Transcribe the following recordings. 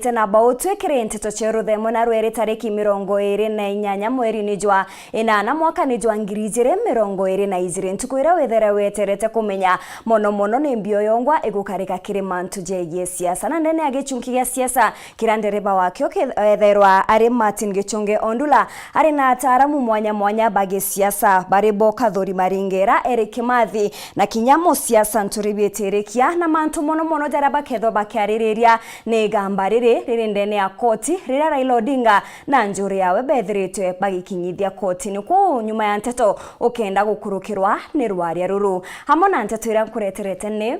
Tena bautwe kirente cheruthe mona rwere tariki 28 mweri ni jwa inana mwaka ni jwa ngirijire 22 ntukwira wethere weterete kumenya mono ni mbio yongwa egukarika kirimantu jegie siasa na ndene agechunki ya siasa kirandereba wakyo ketherwa ari Martin Gichunge Ondula ari na ataramu mwanya bage siasa barebo kathori maringera Eric Mathi na kinyamo siasa nturibeterekia na mantu mono jaraba ketho bakiarireria ne gambari riri ndene ya koti rira Raila Odinga na njuri yawe bethiritwe bagikinyithia koti ni ku nyuma ya nteto ukenda gukurukirwa ni rwaria ruru hamwe na nteto ira kureterete ni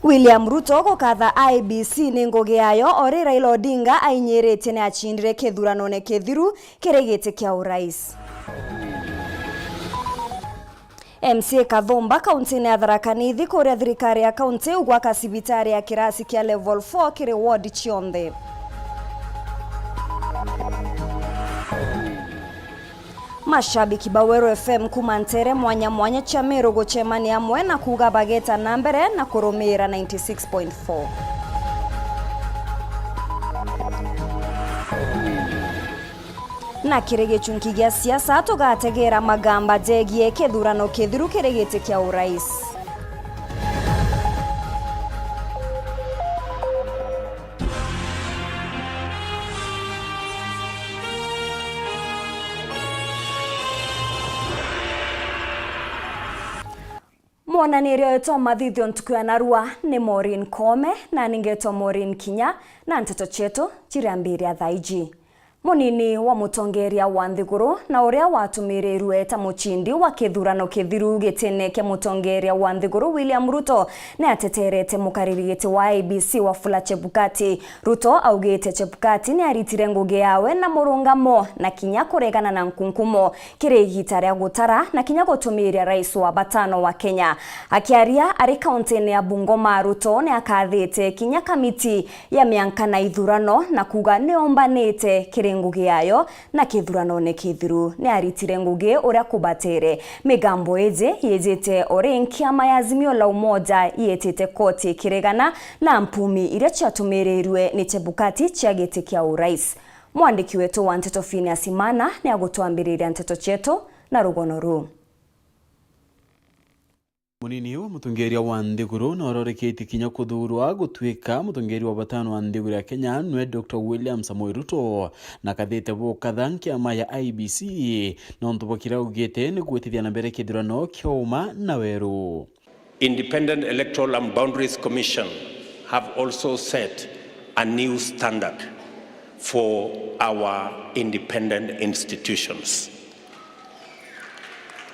William Ruto gukatha IBC ni ngugi yayo ori Raila Odinga ainyirite ni achindire kithurano ne kithiru kiregete kia urais. MCA Kathomba kaunti ya Thaa Nithi kuria thirikari ya kaunti ugwaka sibitari ya kirasi kia level 4 kiri ward Chionde. Mashabiki ba Weru FM kumantere mwanya chamero gochemani amwe na kuga bageta nambere na kurumira 96.4. Na kirege chunki gya siasa tugategera magamba jegie kethurano kithiru kiregete kia urais. Mwananirio yeto mathithio ntukuya narua ni MAUREEN Kome na ningeto MAUREEN KINYA na nteto cheto chiriambiria thaiji. Munini wa mutongeria wa Nthiguru na uria watumirirwe ta muchindi wa kithurano kithiru gitene kia mutongeria wa Nthiguru William Ruto ne ateterete mukaririgiti wa ABC Wafula Chebukati. Ruto augite Chebukati ni aritire ngugi yawe na murungamo na Kinya kuregana na nkunkumo kirigita ria gutara na Kinya gutumiria rais wa batano wa Kenya. Akiaria ari kaunti ya Bungoma, Ruto ne akathite Kinya kamiti ya mianka na ithurano na kuga ni ombanite ngugi yayo na kithurano ne kithiru ne aritire ngugi uria kubatere migambo yejete ori nkiama ya Azimio la Umoja yetete koti kiregana na mpumi iria chatumirirwe ni Chebukati chiagete kia urais. Mwandiki wetu wa nteto Phineas Imana ne agutwambiriria nteto cheto na rugono ru. Munini wa mutongeria wa Nthiguru na ororekete Kinya kuthurwa gutwika mutongeria wa batano wa Nthiguru ya Kenya nwe Dr. William Samoei Ruto na kathete bo kathanki ama ya IBC na ntubokira ugete ni gwetithia na mbere kithurano kioma na Weru. Independent Electoral and Boundaries Commission have also set a new standard for our independent institutions.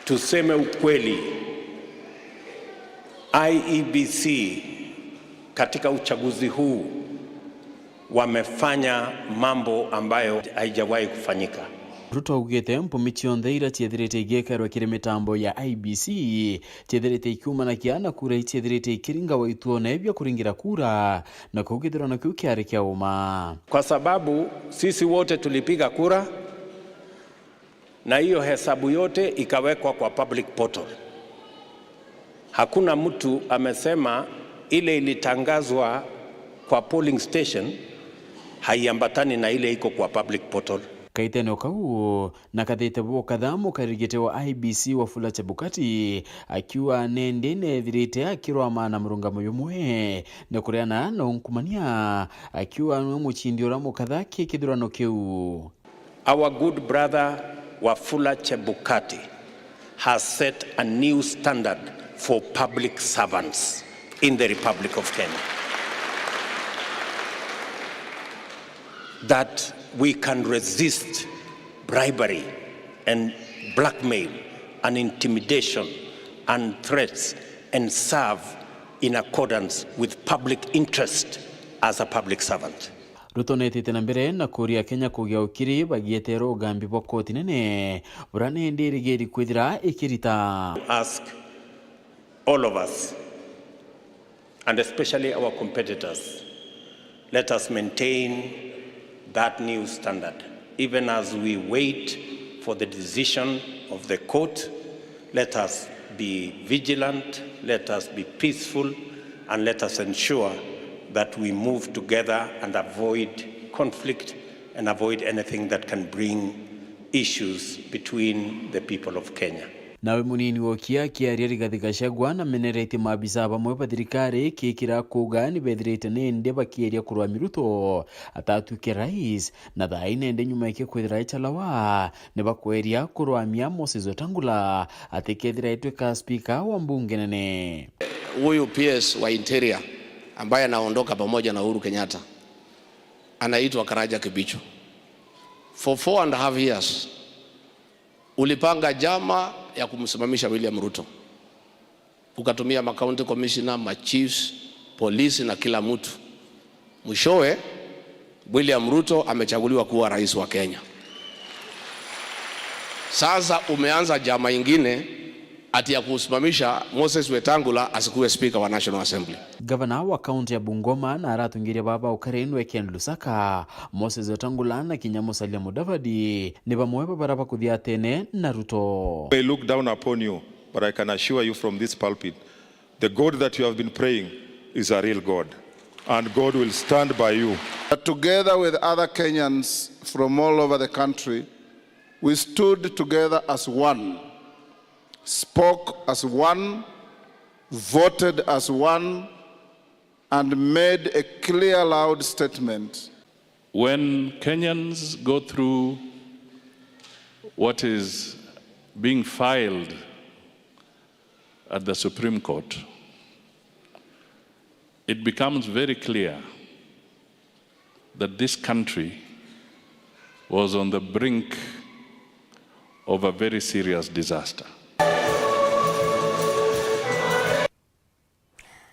Tuseme ukweli, IEBC katika uchaguzi huu wamefanya mambo ambayo haijawahi kufanyika. Ruto augite mpumi chionde ira chiethirite igekerwa kiri mitambo ya IBC chiethirite ikiuma na kiana kura chiethirite ikiringa waituo na ebya kuringira kura na kugithirana kiu kiari kia uma. Kwa sababu sisi wote tulipiga kura na hiyo hesabu yote ikawekwa kwa public portal. Hakuna mtu amesema ile ilitangazwa kwa polling station haiambatani na ile iko kwa public portal. Kaitene kau na kathete bo kathamu karigete wa IBC Wafula Chebukati akiwa nendene thirite akirwa mana murungamo yumwe na kuriana na unkumania akiwa muchindi ora mukathaki kithurano kiu. Our good brother Wafula Chebukati has set a new standard for public servants in the Republic of Kenya, that we can resist bribery and blackmail and intimidation and threats and serve in accordance with public interest as a public servant. Ruto netete na mbere na kuria Kenya kugia ukiri bagietero ugambi bwa koti nene burane ndirigeri kwithira ikirita. Ask all of us, and especially our competitors, let us maintain that new standard, even as we wait for the decision of the court. Let us be vigilant, let us be peaceful, and let us ensure that we move together and avoid conflict and avoid anything that can bring issues between the people of Kenya. Nawe munini wokia kiaria Rigathi Gachagua na menerete maabisa bamwe ba thirikari kikira kuga ni bethirite nende bakieria kurwa Ruto atatuike rais na thai nende nyuma yake kwithira ichalawa ne bakweria kurwamia Moses Wetangula atikethira itweka speaker wa mbunge nene. Huyu PS wa Interior ambaye anaondoka pamoja na Uhuru Kenyatta anaitwa Karaja Kibicho. For 4.5 years ulipanga jama ya kumsimamisha William Ruto. Ukatumia county commissioner, chiefs, polisi na kila mtu. Mwishowe William Ruto amechaguliwa kuwa rais wa Kenya. Sasa umeanza jama ingine ati ya kusimamisha Moses Wetangula asikuwe speaker wa National Assembly. Gavana wa kaunti ya Bungoma na aratungiria baba ukarenu Weekend Lusaka Moses Wetangula na Kinya Musalia Mudavadi ni bamwe baraba kuthia tene na Ruto. I look down upon you, but I can assure you from this pulpit, the God that you have been praying is a real God, and God will stand by you. Together with other Kenyans from all over the country, we stood together as one, spoke as one, voted as one, and made a clear, loud statement. When Kenyans go through what is being filed at the Supreme Court, it becomes very clear that this country was on the brink of a very serious disaster.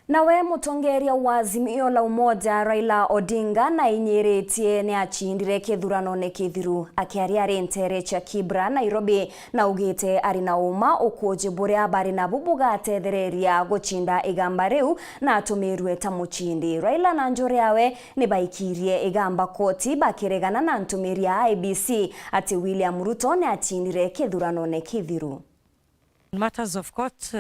Nawe mutongeria wa Azimio la Umoja Raila Odinga na inyeretie ni achindire kithurano ne kithiru akiaria rentere cha Kibra Nairobi na ugite ari na uma ukuje buria bari na bubuga tethereria guchinda igamba riu na atumirwe ta muchindi. Raila na njore yawe ni baikirie igamba koti bakiregana na ntumiria IBC ati William Ruto ni achindire kithurano ne kithiru. Matters of court,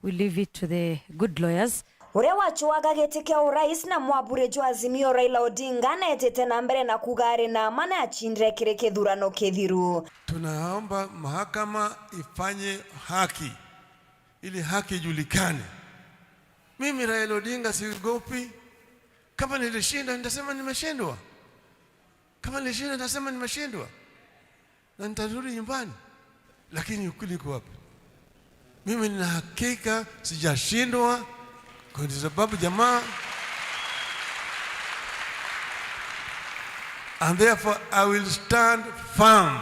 we leave it to the good lawyers. Uria wachuaga giti kia urais na mwaburejo Azimio Raila Odinga na etete na mbere na kugari na mana achindire kire kithurano kithiru. Tunaomba mahakama ifanye haki ili haki ijulikane. Mimi Raila Odinga siogopi. Kama nilishinda nitasema nimeshindwa. Kama nilishinda nitasema nimeshindwa. Na nitarudi nyumbani. Lakini ukweli uko wapi? Mimi nina hakika sijashindwa. Kwa sababu jamaa, and therefore I will stand firm.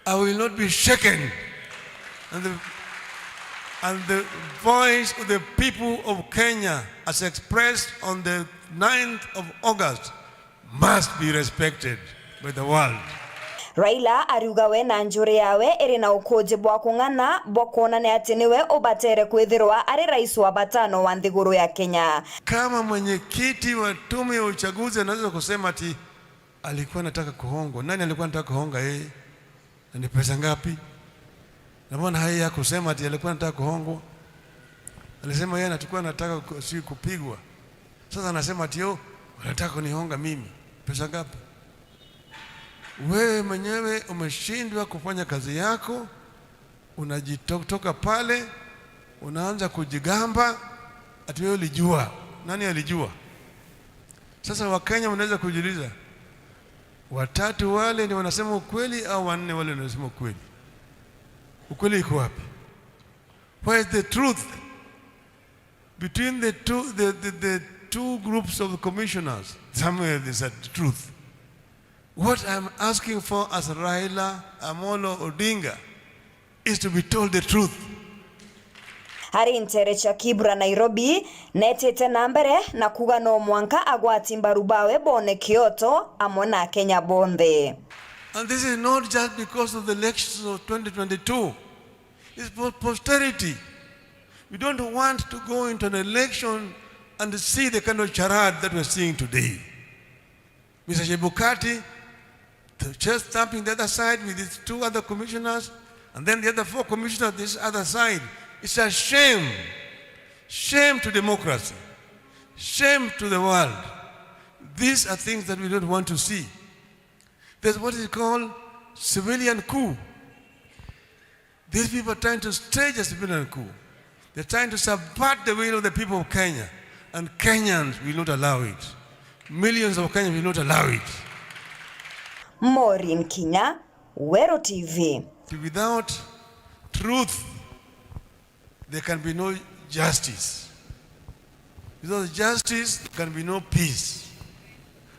I will not be shaken. And the voice of the people of Kenya as expressed on the 9th of August must be respected by the world. Raila ariugawe na njure yawe iri na ukoje bwa kung'ana bokona ne atiniwe obatere kwithirwa ari rais wa batano wa nthiguru ya Kenya. Kama mwenyekiti wa tume ya uchaguzi anaweza kusema ati alikuwa anataka kuhongwa. Nani alikuwa anataka kuhonga yeye? Na ni pesa ngapi? Na mbona haya kusema ati alikuwa anataka kuhongwa? Alisema yeye anataka kupigwa. Sasa anasema ati anataka kunihonga mimi. Pesa ngapi? Wewe mwenyewe umeshindwa kufanya kazi yako, unajitoka pale, unaanza kujigamba ati wewe ulijua. Nani alijua? Sasa Wakenya wanaweza kujiuliza, watatu wale ni wanasema ukweli au wanne wale wanasema ukweli? Ukweli iko wapi? Where is the truth between the two groups of commissioners? Somewhere there's a truth. What I'm asking for as Raila Amolo Odinga is to be told the truth. Hari ntere cha Kibra Nairobi netete na mbere na kuga no mwanka agwati mbarubawe bone Kyoto amona Kenya bonde. And this is not just because of the elections of 2022. It's for posterity. We don't want to go into an election and see the kind of charade that we're seeing today. Mr. Chebukati, the chest thumping the other side with his two other commissioners, and then the other 4 commissioners this other side, It's a shame. Shame to democracy. Shame to the world. These are things that we don't want to see. There's what is called civilian coup. These people are trying to stage a civilian coup. They're trying to subvert the will of the people of Kenya. And Kenyans will not allow it. Millions of Kenyans will not allow it. MAUREEN KINYA, Weru TV. Without truth, there can be no justice. Without justice, there can be no peace.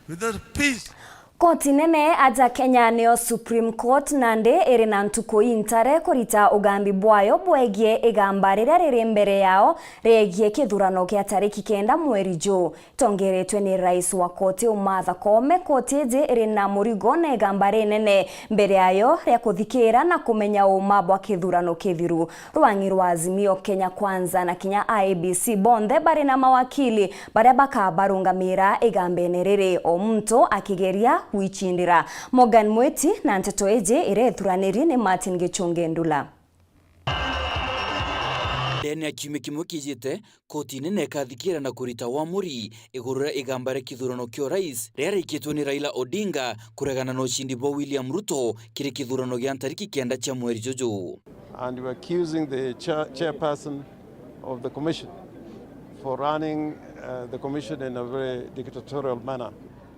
Without peace, Koti nene aja Kenya neo Supreme Court nande erina ntuko intare korita ugambi bwayo bwegie igambarira riri mbere yao regie kithurano kia tariki 9 mweri Jo. Tongeretwe ni rais wa koti Martha Koome. Koti eje erina murigo na igambare nene mbere yayo ria kuthikira na kumenya uma bwa kithurano kithiru. Rwangi rwa Azimio Kenya Kwanza na Kenya IEBC bonde bari na mawakili baria bakabarungamira igambene riri o mtu akigeria wichindira. Morgan Mweti na nteto eje irethuraniri ni Martin Gichungendula. Deni akiume kimwe kijite koti nene kathikira na kurita wamuri igurura igambare kithurano kio rais rere ikitwe ni Raila Odinga kuregana no ushindi bwa William Ruto kiri kithurano gya tariki 9 cha mweri Jojo. And we're accusing the chairperson of the commission for running the commission in a very dictatorial manner.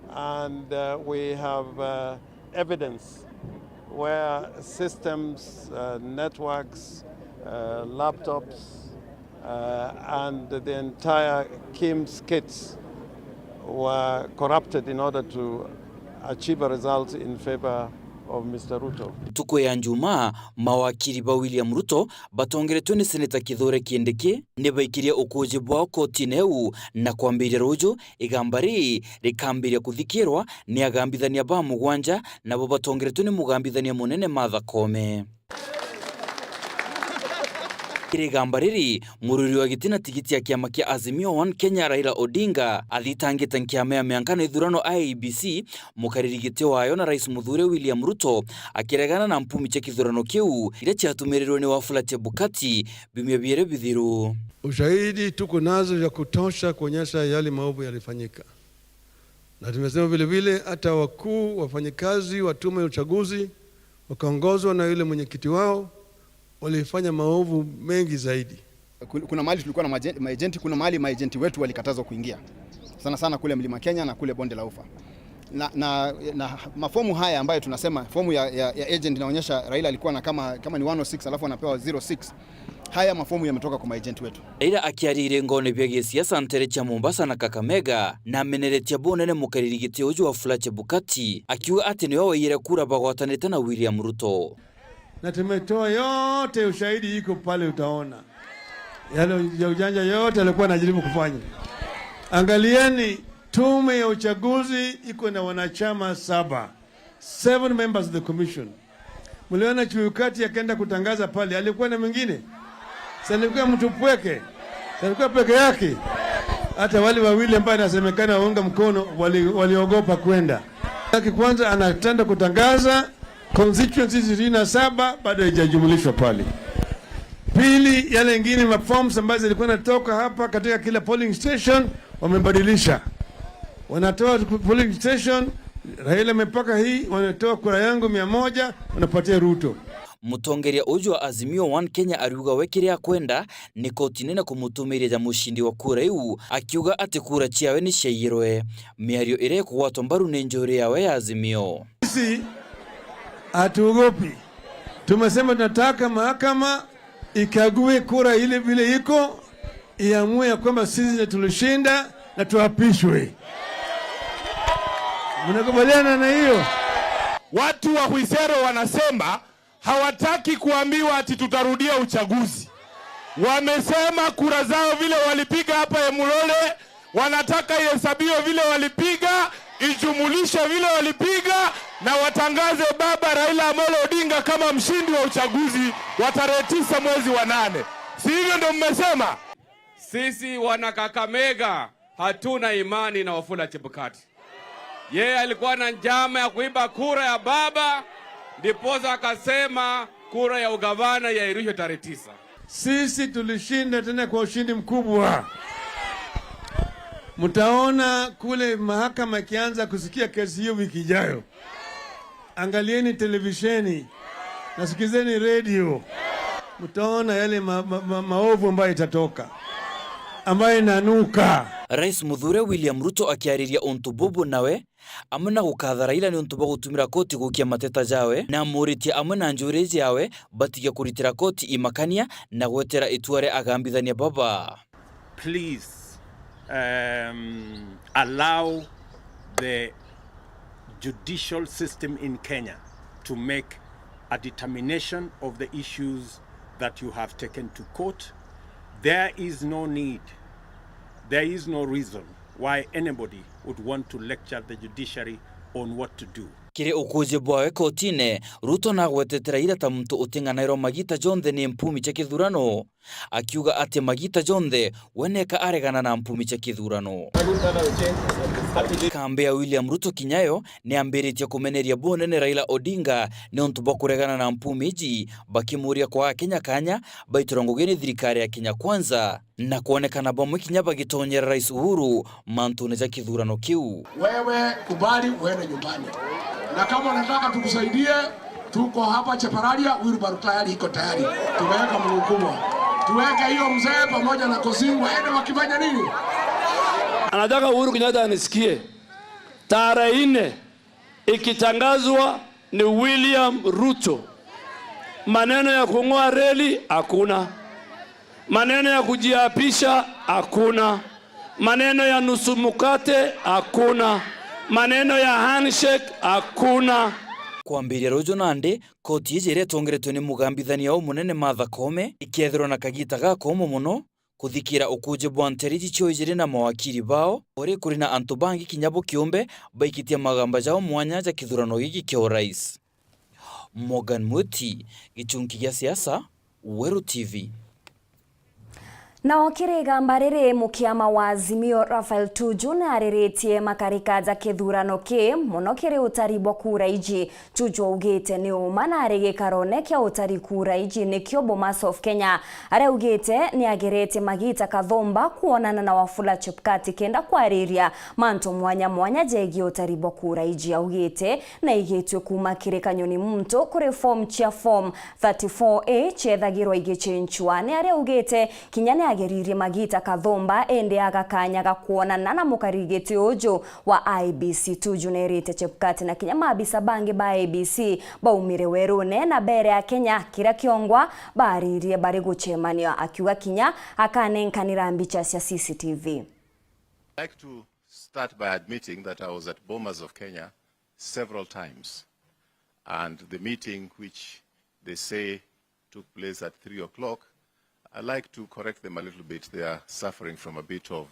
And we have evidence where systems, networks, laptops, and the entire KIM's kits were corrupted in order to achieve a result in favor of Mr. Ruto. Tuko ya njuma mawakiri ba William Ruto batongeretwe ni seneta Kithure Kindiki ne baikiria ukoje bwa koti neu na kwambirira rujo igambari rikambiria kuthikirwa ni agambithania ba mugwanja nabo batongeretwe ni mugambithania munene Martha Koome. Kirigambariri mururi wa gitina tigiti ya kiama kia Azimio 1 Kenya Raila Odinga athitangite nkiama ya miankano ithurano IEBC mukariri giti wayo na rais muthure William Ruto akiregana na mpumi cha kithurano kiu ire cyatumirirwe ni Wafula Chebukati bimwe biere bithiru. Ushahidi tuko nazo ya kutosha kuonyesha yale maovu yalifanyika. Na tumesema vile vile hata wakuu wafanyikazi wa tume ya uchaguzi wakaongozwa na yule mwenyekiti wao walifanya maovu mengi zaidi. Kuna mahali tulikuwa na maagenti, kuna mahali maagenti wetu walikatazwa kuingia. Sana sana kule Mlima Kenya na kule Bonde la Ufa. Na mafomu haya ambayo tunasema fomu ya agent inaonyesha Raila alikuwa na kama ni 106 alafu anapewa 06. Haya mafomu yametoka kwa maagenti wetu. Raila akiarire ngone bya siasa ntere cha Mombasa na Kakamega na meneretia bonene mukariri giti uju Wafula Chebukati akiwa ati ni wao yire kura bagwatanite na William Ruto. Na tumetoa yote, ushahidi iko pale, utaona yale ya ujanja yote alikuwa anajaribu kufanya. Angalieni, tume ya uchaguzi iko na wanachama 7 members of the commission. Mliona Chebukati akaenda kutangaza pale, alikuwa na mwingine? Alikuwa mtu pweke? Alikuwa peke yake? Hata wale wawili ambao inasemekana waunga mkono waliogopa kwenda. Kwanza anatenda kutangaza constituencies 27 bado haijajumulishwa pale. Pili, yale ingine maforms ambazo zilikuwa natoka hapa katika kila polling station wamebadilisha. Wanatoa polling station Raila mepaka hii, wanatoa kura yangu 100 wanapatia Ruto. Mutongeria uju wa Azimio 1 Kenya ariuga wekiria kwenda ni koti nene kumutumiria ja mushindi wa kura iu akiuga ati kura ciawe ni ciairwe miario ire kuwatwa mbaru ni njuri yawe ya Azimio. Sisi hatuogopi. Tumesema tunataka mahakama ikague kura ile vile iko, iamue kwamba sisi tulishinda na tuapishwe. Mnakubaliana na hiyo? Watu wa Huisero wanasema hawataki kuambiwa ati tutarudia uchaguzi. Wamesema kura zao vile walipiga hapa Emulole, wanataka ihesabiwe vile walipiga, ijumulishe vile walipiga, na watangaze baba Raila Amolo Odinga kama mshindi wa uchaguzi wa tarehe 9 mwezi wa 8. Si hivyo ndio mmesema? Sisi wana Kakamega hatuna imani na Wafula Chebukati. Yeye alikuwa na njama ya kuiba kura ya baba, ndiposa akasema kura ya ugavana yairishwe tarehe 9. Sisi tulishinda tena kwa ushindi mkubwa. Mtaona kule mahakama ikianza kusikia kesi hiyo wiki ijayo. Angalieni televisheni, nasikizeni radio. Mtaona yale maovu ambayo itatoka, ambayo inanuka. Rais Muthure William Ruto akiariria untu bubu nawe amena gukatha Raila ni untu gutumira koti gukia mateta jawe na muritia amena njureji yawe batiga kuritira koti imakania na gwetera ituare agambithania baba. Please allow the judicial system in Kenya to make a determination of the issues that you have taken to court. There is no need, there is no reason why anybody would want to lecture the judiciary on what to do. Kire ukuje bwawe kotine, Ruto na gwetetera ira ta muntu utinganairo Magita Jonthe ni mpumi cha kithurano. Akiuga ati Magita Jonthe weneka aregana na mpumi cha kithurano. Kambe ya William Ruto kinyayo ni ambiritie kumeneria bonene Raila Odinga ni untu bwa kuregana na mpumi ji bakimuria kwa Kenya kanya baiturongogeni thirikari ya Kenya kwanza na kuonekana bamwe kinya bagitonyera Rais Uhuru mantune cha kithurano kiu. Wewe kubali uende nyumbani. Na kama unataka tukusaidie, tuko hapa Chepararia, Weru tayari iko tayari. Tumeweka mguu kubwa. Tuweke hiyo mzee pamoja na Kosingo waende wakifanya nini? Anataka Uhuru Kenyatta anisikie. Tarehe 4 ikitangazwa ni William Ruto. Maneno ya kung'oa reli hakuna. Maneno ya kujiapisha hakuna. Maneno ya nusu mkate hakuna. Maneno ya handshake hakuna. Kwambiria rojo nande koti ijere tongeretwe ni mugambithania o munene Martha Koome ikethirwo na kagita gakomo muno kuthikira ukuje bwa nteriji cio ijere na mawakiri bao ori kuri na antu bangi kinyabo kiumbe baikitia magamba jao mwanya ja kithurano giki kio rais. Morgan Muti, gichunki gya siasa, Weru TV. Na okirega mbarere mukiama wa Azimio Raphael Tuju na areretie makarika za kithurano ki muno kiri utari bwa kura iji. Tuju ugite ni uma na arege karone kia utari kura iji ni kio Bomas of Kenya. Are ugite ni agerete Magita Kathomba kuonana na Wafula Chepkati kenda kwa ariria manto mwanya jegi utari bwa kura iji ya ugite na igetwe kuma kiri kanyoni mto kure form chia form 34A chethagirwa igichenchwane. Are ugite kinyane ageririe Magita Kathomba ende agakanya gakuonana na mukarigete ojo wa IBC. Tuju nerite Chepkati na kinya mabisa bange ba IBC baumire Weru na bere ya Kenya kira kiongwa baririe bari guchemania akiwa kinya akanenkanira mbicha cia CCTV. I'd like to start by admitting that I was at Bomas of Kenya several times, and the meeting which they say took place at 3 o'clock, I'd like to correct them a little bit. They are suffering from a bit of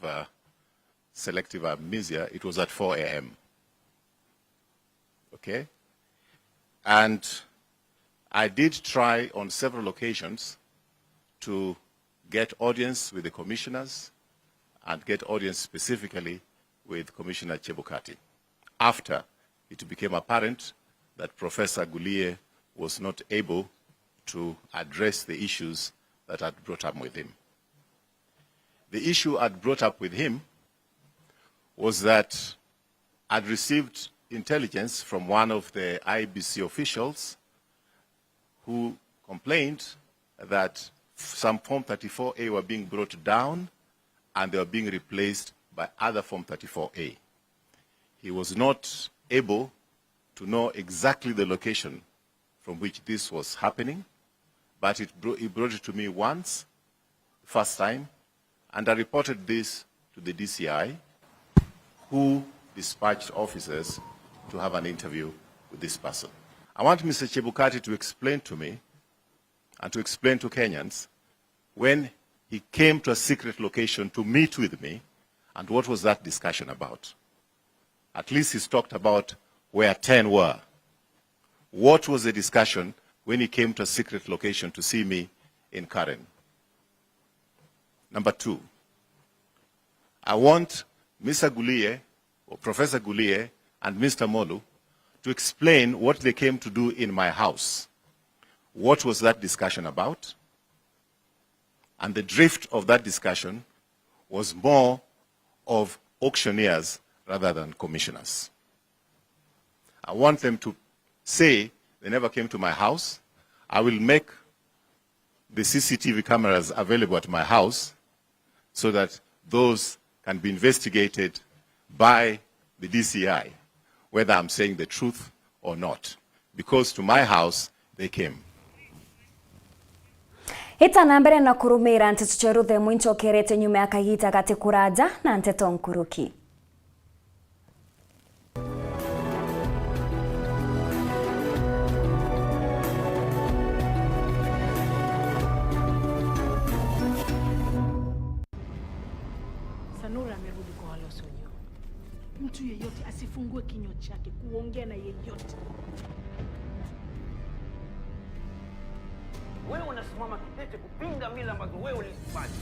selective amnesia. It was at 4 a.m. Okay? And I did try on several occasions to get audience with the commissioners and get audience specifically with Commissioner Chebukati after it became apparent that Professor Gulie was not able to address the issues that I'd brought up with him. The issue I'd brought up with him was that I'd received intelligence from one of the IBC officials who complained that some Form 34A were being brought down and they were being replaced by other Form 34A. He was not able to know exactly the location from which this was happening, but he brought it to me once, first time, and I reported this to the DCI, who dispatched officers to have an interview with this person. I want Mr. Chebukati to explain to me and to explain to Kenyans when he came to a secret location to meet with me, and what was that discussion about? At least he's talked about where 10 were. What was the discussion when he came to a secret location to see me in Karen? Number 2, I want Mr. Gulie, or Professor Gulie, and Mr. Molu to explain what they came to do in my house. What was that discussion about? And the drift of that discussion was more of auctioneers rather than commissioners. I want them to say they never came to my house. I will make the CCTV cameras available at my house so that those can be investigated by the DCI, whether I'm saying the truth or not. Because to my house, they came. Hita mbere na kurumira nteto cheruthe mwincho kerete nyuma ya kagita gati kuraja na nteto nkuruki. Sanura amerudi kwa wala usonyo. Mtu yeyote asifungue kinywa chake kuongea na yeyote. Wewe unasimama kidete kupinga mila ambazo wewe ulizifanya.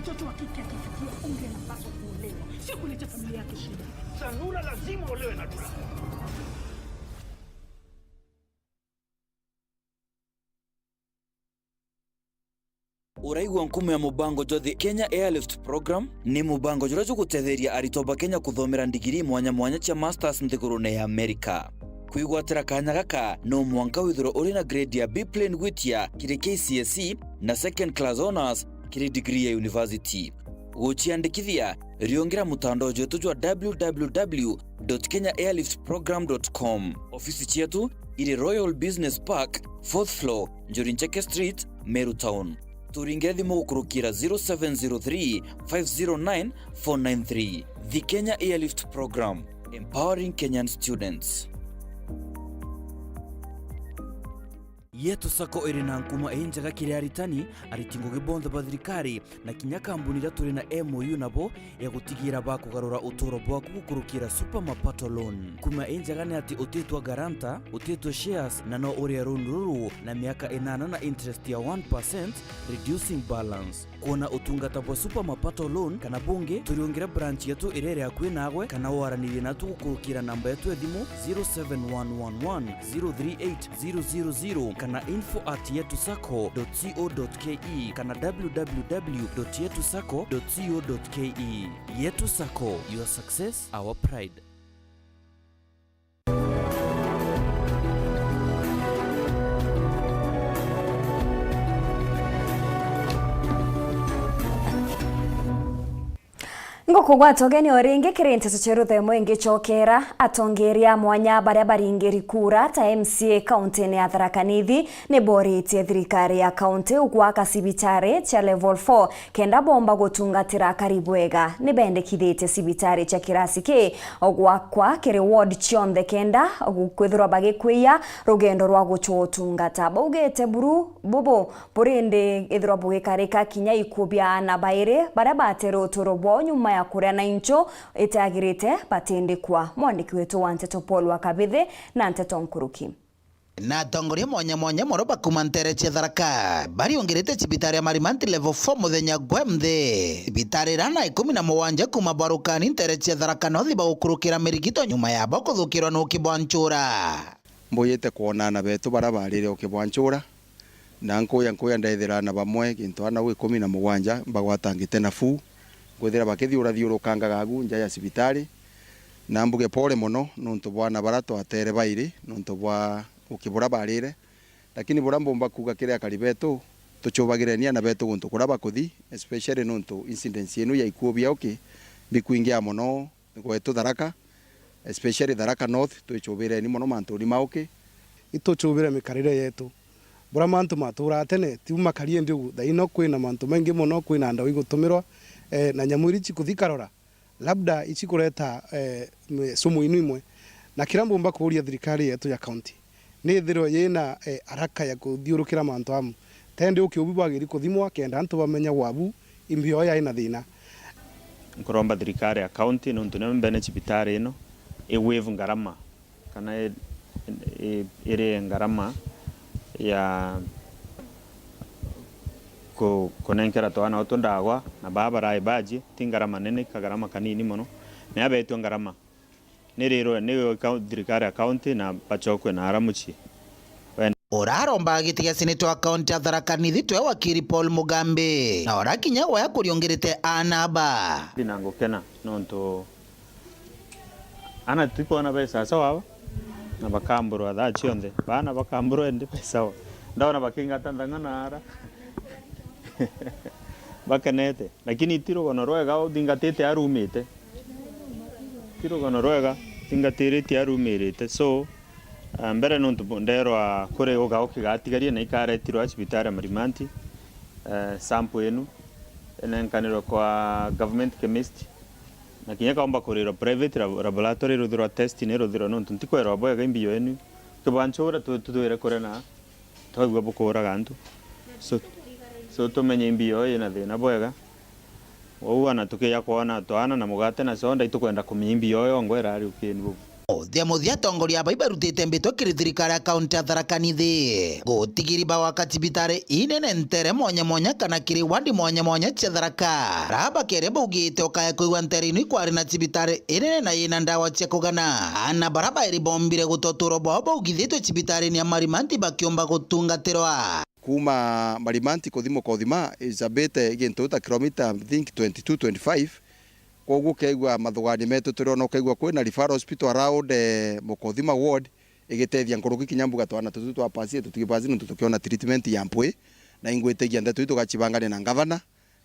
Mtoto wa kike akifikia umri anapaswa kuolewa, sio kuleta familia yake shida. Sanura lazima olewe na Dula. Uraigwa nkumu ya mubango jothi Kenya Airlift Program ni mubango jurajo gutetheria aritoba Kenya kuthomera ndigiri mwanya cia masters nthigurune ya Amerika. Kuigwatira kanya gaka no mwanka withiro uri na grade ya B plane gwitia kiri KCSE na second class honors kiri degree ya university. Guchiandikithia riongera mutandao jetu jwa www.kenyaairliftprogram.com. Ofisi chetu iri Royal Business Park 4th floor Njorincheke Street, Meru Town. Turinge thimu gukurukira 0703 509 493. The Kenya Airlift Program, empowering Kenyan students. Yetu sako iri na nkuma enjaga kiri aritani aritingo gibonda bathirikari na kinya kambuni ira turi na MOU nabo ya gutigira ba kugarura utoro bwaku gukurukira super mapato loan. Kuma enjaga ni ati utetwa garanta, utetwa shares na no uri ruru na miaka 8 na interest ya 1% reducing balance. Kuona utungata bwa super mapato loan kana bunge turiongera branch yetu irere akwe nagwe kana waranire natu gukurukira namba yetu edimu 07111038000 kana info@yetusako.co.ke kana www.yetusako.co.ke. Yetu Sako, your success, our pride. Ngokugwa togeni oringe kirente tucheruthe mwenge chokera atongeria mwanya baria baringeri kura ta MCA county ni Thaa ni borite thirikari ya county ugwaka sibitare cha level 4 kenda bomba gutungatira karibwega ni bendekithite sibitare cha kirasi ke ogwakwa kiri ward chionde kenda gukwithirwa bagikwiya rugendo rwa guchotungata baugete buru bobo porende ithirwa bugikarika kinya ikubya na baire baria batero torobo nyuma ya kuria na incho itagirite batindikwa. Mwandiki wetu wa Nteto Paul Wakabithe na Nteto Nkuruki. Na tongoria mwanya moroba kumantere Tharaka bari ongerete cibitari ya Marimanti level 4 muthenya gwemthe cibitari rana 17 kuma barukani ntere Tharaka no thiba gukurukira mirigito nyuma ya boko thukirwa no kibwanchura mboyete kuonana betu barabarire okibwanchura na nkuya ndaithira na bamwe gintu ana 17 mbagwatangite nafu gwethira bakithiura thiurukangaga gagu nja ya cibitari na mbuge pole muno nuntu bwana barato atere baire nuntu bwa ukibura barire lakini bura mbomba kuga kiria karibetu tuchobagirenia na betu guntu kuraba kuthi especially nuntu incidents yenu ya ikubia bikuingia muno gwetu Tharaka especially Tharaka North tuchobireni muno manturi mauke ituchobire mikarire yetu bura mantu matura tene tiuma karie ndio thaino kwina mantu mengi muno kwina ndawi gutumirwa na nyamuri chikuthikarora labda ichikureta sumu inu imwe na kirambo mba kuria thirikari yetu ya county ni thiro yena haraka ya kuthiurukira mantu amu tende ukiubibagiri kuthimwa kenda antu bamenya wabu imbio ya ina thina nkuromba thirikari ya county nuntu nembene cibitari ino wave ngarama kana ire ngarama ya kunenkera twana utundagwa na babara ibaji tingarama nene kagarama kanini muno me abetu ngarama ni rero ni thirikari ya county na bachokwe na haramuchi Oraromba giti gia seneta wa kaunti ya Tharaka Nithi twe wakiri Paul Mugambe na orakinya waya kuriongerete anaba dinangukena nonto ana tipo na pesa sawa na bakamburu atha chionde bana bakamburu ende pesa ndaona bakinga tandangana ara bakenete lakini tiro gono rwega udingatete arumite tiro gono rwega tingatirite arumirite so mbere nonto ndero kure oga okigatigarie na ikare tiro hospital Marimanti sample enu enenkaniro kwa government chemist na kinya kaomba kuriro private laboratory ruthiro test ne ruthiro nonto ntikwero boya imbio enu kibanchora tutuire kure na twagwa bukora gantu so tumenye imbio ina thina boya wowana tukiya kuona twana na mugate na sonda itukwenda kumimbio yo ngwera ari ukini Thia muthia tongoria bai barutite mbito kiri thirikari ya kaunti ya Tharaka Nithi gutigiriba wakati bitare inene ntere mwanya kana kiri wandi mwanya cia Tharaka raba kere bugite okaya kuigwa nterinu ikwari na cibitare inene na ina ndawa cia kugana ana baraba iri bombire gutoturo bobo ugithitwe cibitare ni Marimanti bakiomba gutungatirwa kuma Marimanti kuthimo kothima is a bit gintuta kilometer I think 22-25 koguo keigwa mathugani metu turona keigwa kwina referral hospital around Mukothima ward igitethia nguruki kinyambuga twana tutu twa pasi tutigipasi tukiona treatment ya mpwe na ingwetegia ndetu tukachibangane na governor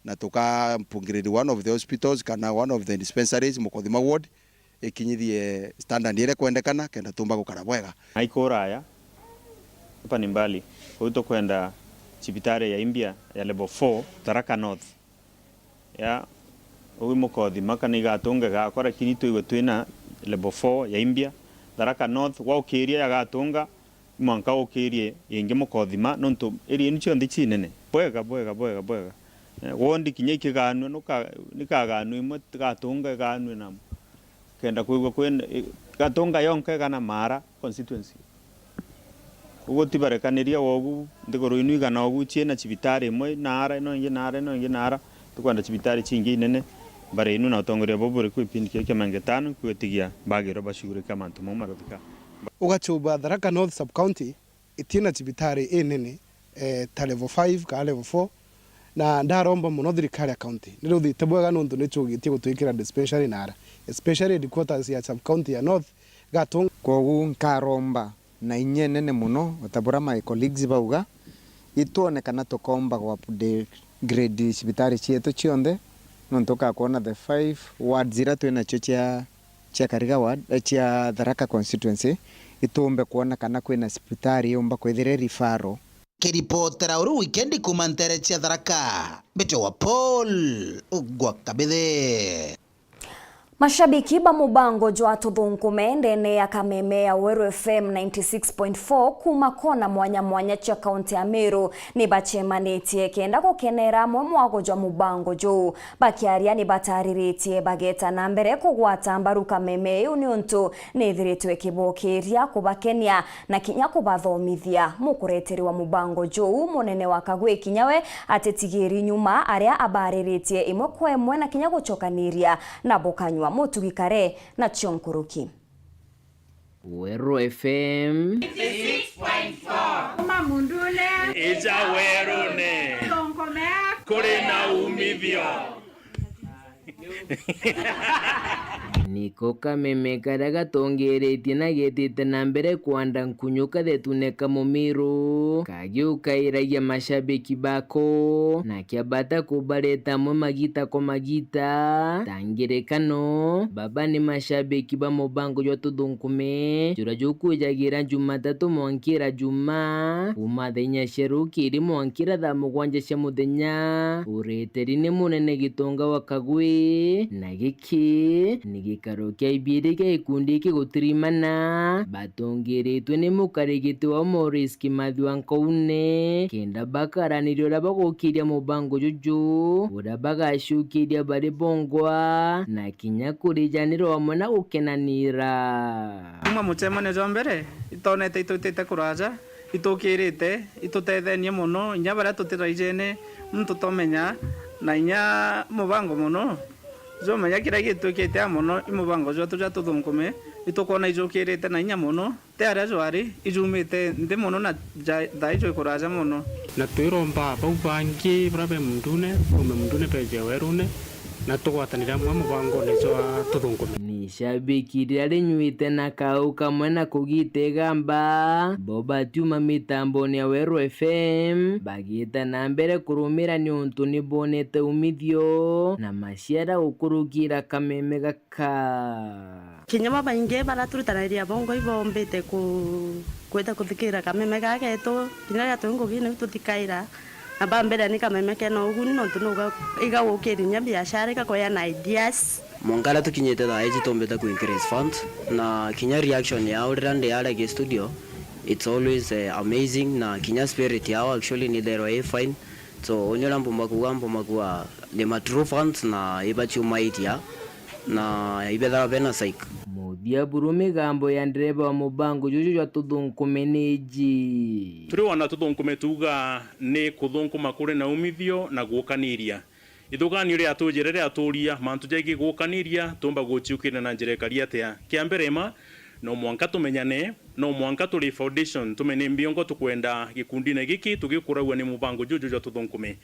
na tukapungiriri one of the hospitals kana one of the dispensaries Mukothima ward ikinyithie standard ile kwendekana kenda tumba gukara bwega aikoraya hapa ni mbali kuto kwenda cibitare ya Imbia ya level 4 Tharaka North ya uwi Mukothima kana igatunga gakora kinito igwe twina level 4 ya Imbia Tharaka North wa ukiria ya gatunga mwanka ukirie inge Mukothima nonto eri nicho ndichi nene bwega wondi kinye kiganwe nikaganwe imwe gatunga ganwe na kenda kuigwa kwenda gatunga yonke kana Mara constituency ugo tibarekaniria wogu ndigoro inu igana ogu chiena cibitari imwe nara no nara tukwenda cibitari cingi nene bare inu na utongoria bobore kwipindi keke mangetano kwetigia bagero bashugure kama ntumo marothika ugachuba Tharaka North sub county itina cibitari nene ta level 5 ka level 4 na ndaromba muno thirikari ya county niru thite bwega nundu nichugitie gutwikira dispensary nara especially headquarters ya sub county ya North gatung kogu nkaromba na inye nene muno otabura my colleagues bauga ituone kana tukomba kwa grade cibitari cietu cionde nontoka kuona the 5 wards ira twina cio cia Kariga ward cia Tharaka constituency itumbe kuona kana kwina cibitari yomba kwithire rifaro kiripotera uru Wikendi kumantere cia Tharaka beto wa Paul ugwa kabithe Mashabiki ba mubango jwa tuthunkume ndene ya kameme ya Weru FM 96.4 kuma kona mwanya cia kaunti ya Meru ni bachemanitie kenda gukenera mwago jwa mubango jo bakiaria ni batariritie bageta na mbere kugwata mbaru kameme yu ni untu nithiritwe kibokiria kubakenia na kinya kubathomithia mukureteri wa mubango jo munene wa Kagwe Kinyawe atetigiri nyuma aria abariritie imwe kwa imwe na kinya guchokaniria na bokanywa mutugikare na chionkuruki Weru FM 96.4 Mamundule Iza Weru ne kuri na umithio niko kameme karia gatongeretie na getite na mbere kwanda nkunyuka thetuneka mumiru kagiukairagia mashabiki bako na kiabata kubareta mwe magita kwa magita tangirekano baba ni mashabiki ba mubango jwa tuthunkume jura jukujagira Jumatatu mwankira juma umathenya sherukiri mwankira thaa mugwanja cia muthenya ureteri ni munene gitonga wa Kagwe na giki ni gikaro kia ibiri kia ikundi kigutirimana batongeretwe ni mukarigiti wa Morris Kimathi Nkoune kenda bakaranirio ria bagukiria mubango juju uria bagashukiria bari bongwa na kinya kurijaniro hamwe na gukenanira uma muchemane jwa mbere itonete itutite kuraja itukirite itutethenie muno inya baria tutiraijene muntu tomenya na inya mubango muno zo menya kira gitu kete muno imubango zo tuja tuthunkume itukona ijukirite na inya muno te aria jwari ijumite ndi muno na thaijo ikuraja muno na twiromba bau bangi brabe mundune ume mundune peje werune na tugwatanira mwa mubango nezo tuthungume ni shabiki ria rinyuite na kau kamwe na kugite gamba boba tuma mitamboni ya Weru FM bagita na mbere kurumira ni untu ni bonete umithio na maciara gukurukira kameme gaka kinyama bainge baraturutanaria bongo ibombete kweta kuthikira kameme gageto kinya ya tungo gine tutikaira aba mbere ni kameme keno uguni no tunuga igawukirinya biashara kakoya na ideas Mongala tukinyete Thaa iji tombeta ku increase funds na kinya reaction ya already ya ke studio it's always amazing na kinya spirit yao actually ni there fine so onyola mbomba kuwa ni ma true funds na ibachi umaitia na ibethara bena psych mudia burume gambo ya ndereba wa mubango juju jwa tuthunkumeneji turi wana tuthunkume tuga ni kuthunkuma kuri na umithio na gukaniria ithugani ria tujirere aturia mantu jaigi gukaniria tumba guchiukire na njirekari atia kia mbere ma no mwanka tumenyane no mwanka turi foundation tumene mbiongo tukwenda gikundine giki tugikuragwa ni mubango juju jwa tuthunkume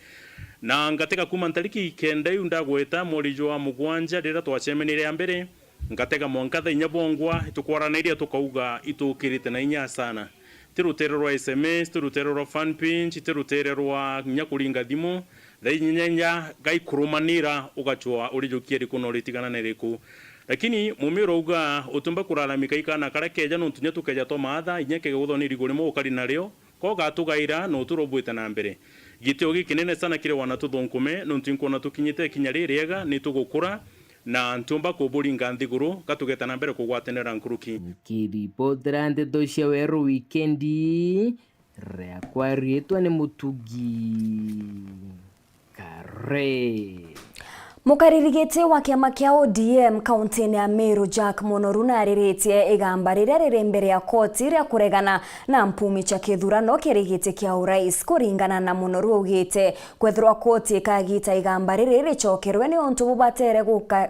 na ngateka kuma ntariki kenda yunda gweta morijo wa mugwanja rira twacemenire ya mbere ngateka mwanka tha inyabongwa tukwaraniria tukauga itukirite na inya sana tirutero rwa SMS tirutero rwa fan pinch tirutero rwa nyakuringa thimu tha inyanya gaikurumanira ugachwa urijukieri kuno ritigana neriku lakini mumiro uga utumba kuralamika ikana karakeja no tunya tukeja to matha inyeke guthoni riguri mu ukari nario ko gatugaira no turobwita na mbere gitio gikinene sana kire wana tuthunkume no ntinkona tukinyite kinya ririega ni tugukura na ntumba kuburinga nthiguru katugeta na mbere kugwatenera nkuruki kiripotera ndeto cia Weru Wikendi rea kwarietwa ni mutugi kare mukaririgite wa kiama kia ODM kaunti ya Meru Jack Munoru ariritie igamba riria riri mbere ya koti ria kuregana na mpumi cha kithurano kirigite kia urais kuringana na Munoru ugite kwethirwa koti ikagita igamba riri ricokerwe ni untu bubatere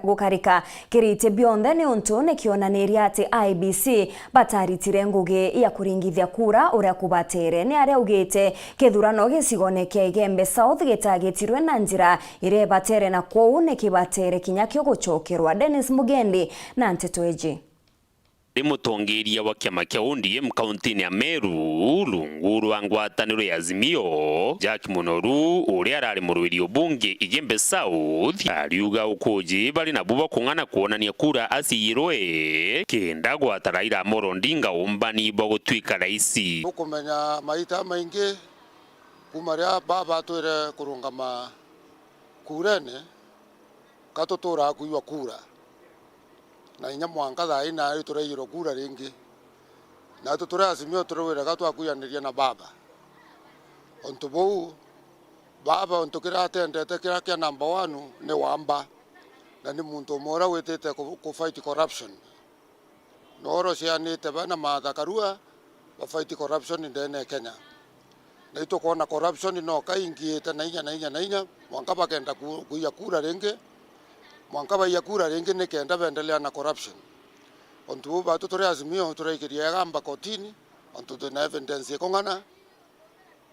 gukarika kirite bionde ni untu ni kionaniria ati IBC bataritire ngugi ya kuringithia kura uria kubatere ni aria ugite kithurano gicigone kia Igembe South gitagitirwe na njira ire batere na kwa nikibatere kinya kyo gucokerwa Dennis Mugendi na nteto eji mutongeria wa kiama kia ODM kaunti ya Meru lunguru wa ngwataniro ya Azimio Jack Munoru uria arari murwiri ubunge Igembe South ariuga ukoji bari na buba kungana kuonania kura asiyirwe kenda gwata Raila Amolo Odinga umbani bo gutwika raisi ukumenya maita maingi kumaria baba twire kurungama kurene katotora kuiwa kura na inya mwanka Thaa ina tureiro kura ringi na tuture Azimio turewera gatwakuyaniria na baba onto bou baba onto kira atendete kira kia number 1 ni wamba na ni muntu mora wetete ku fight corruption noro cianite bana mathakarua ba fight corruption ndene Kenya na ito kuona corruption no kaingiete na inya mwanka bakenda kuya kura ringi mwanka baiya kura ringi ni kenda bendelea na corruption ontu ba tutore Azimio tureikiria gamba kotini ontu the evidence ikongana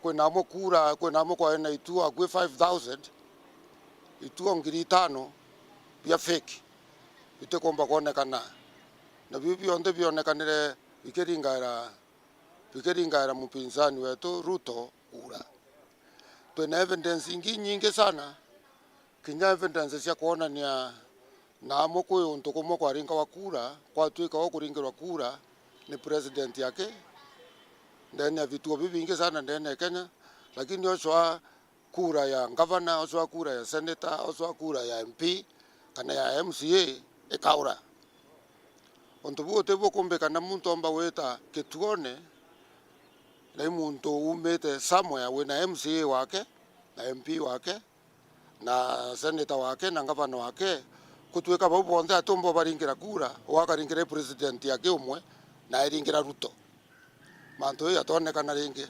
kwena mo kura kwena mo kwa na itu agwe 5000 itu ngiri 5 bia fake ite komba kuonekana na bibi onde bionekanire bikeringara mpinzani wetu Ruto kura twena evidence nyingi sana kinya evidence cia kuonania na moko untu kumo kwa ringa wa kura kwa twika wa kuringirwa kura ni president yake ndani ya vituo vingi sana ndani ya Kenya lakini oswa kura ya governor oswa kura ya senator oswa kura ya MP kana ya MCA ikaura onto bote bokombe kana muntu amba weta ketuone na muntu umete somewhere wena MCA wake na MP wake na senator wake na governor wake kutweka babo bonde atombo baringira kura wakaringira president yake umwe na iringira Ruto manto ya tone kana ringi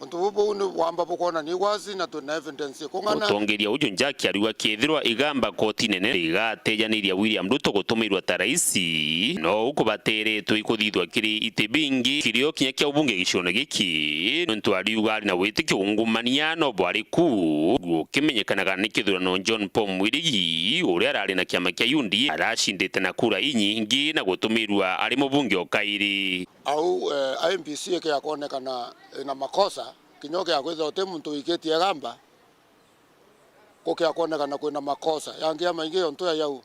Untu bubu ni wamba bukona ni wazi na tuna evidence kungana. Utongeria ujo njaki ariwa kethirwa igamba koti nene igatejanĩria William Ruto gutumirwa ta raisi no ukubateretwo ikuthithwa kiri itibingi kirio kinya kia ubunge gicione giki ntu ariuga ari na witikio ungumania no bwari ku kimenyekanaga ni kithurano John Paul Mwirigi uria arari na kiama kia UNDA arashindite na kura inyingi na gutumirwa ari mubunge okairi au IMPC yake yakonekana na makosa kinyoke yakweza ote muntu iketie gamba koke yakonekana kwina makosa yangia maingi yonto ya yau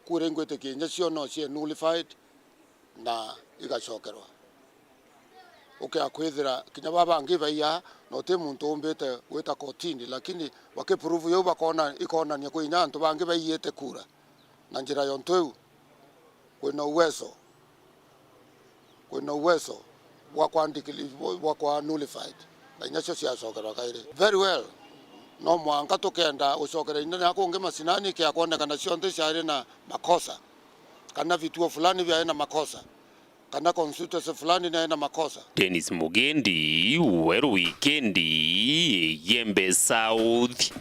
kure ngwete kinye cio no cie nullified na igacokerwa oke akwithira kinya baba ngiva ya no te muntu umbete gwita kotini lakini wakiprove yo bakona ikona ni kwinya ntu bangi baiyete kura na njira yonto eu kwina uwezo wa kwa nullified na inyacio cia cokera kaire very well no mwanga tukenda ucokera ina na kunge masinani kia kuonekana cionthe ciari na makosa kana vituo fulani vya na makosa kana constituency fulani na makosa. Dennis Mugendi, Weru, Wikendi, Yembe South,